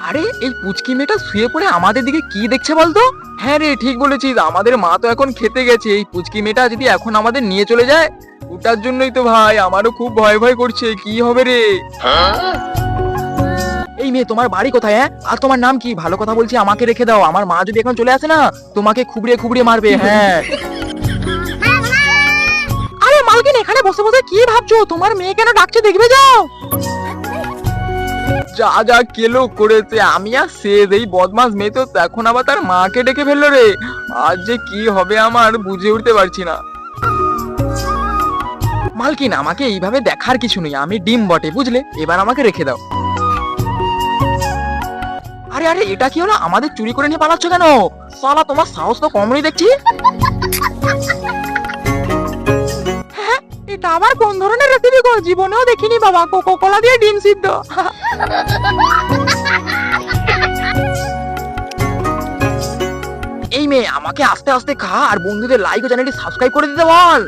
আরে এই পুচকি মেয়েটা শুয়ে পড়ে আমাদের দিকে কি দেখছে বলতো? হ্যাঁ রে, ঠিক বলেছিস, আমাদের মা তো এখন খেতে গেছে। এই পুচকি মেয়েটা যদি এখন আমাদের নিয়ে চলে যায়, ওটার জন্যই তো ভাই আমারও খুব ভয় ভয় করছে, কি হবে রে। এই মেয়ে, তোমার বাড়ি কোথায়? হ্যাঁ, আর তোমার নাম কি? ভালো কথা বলছি, আমাকে রেখে দাও। আমার মা যদি এখন চলে আসে না, তোমাকে খুবড়িয়ে খুবড়িয়ে মারবে। হ্যাঁ। আরে মালকিন, এখানে বসে বসে কি ভাবছো? তোমার মেয়ে কেন ডাকছে, দেখবে যাও। যা যা কেলো করেছে, আমি আর শেষ। এই বদমাস মেয়ে তো এখন আবার তার মাকে ডেকে ফেললো রে। আজ যে কি হবে আমার বুঝে উঠতে পারছি না। মালকিন, আমাকে এইভাবে দেখার কিছু নেই, আমি ডিম বটে, বুঝলে? এবার আমাকে রেখে দাও। আরে আরে, এটা কি হলো? আমাদের চুরি করে নিয়ে পালাচ্ছ কেন? শালা, তোমার সাহস তো কম নেই দেখছি। হ্যাঁ, এটা আবার কোন ধরনের রেসিপি গো? জীবনেও দেখিনি বাবা, কোকো কোলা দিয়ে ডিম সিদ্ধ। এই মেয়ে, আমাকে আস্তে আস্তে খা, আর বন্ধুদের লাইক ও চ্যানেলটি সাবস্ক্রাইব করে দিতে বল।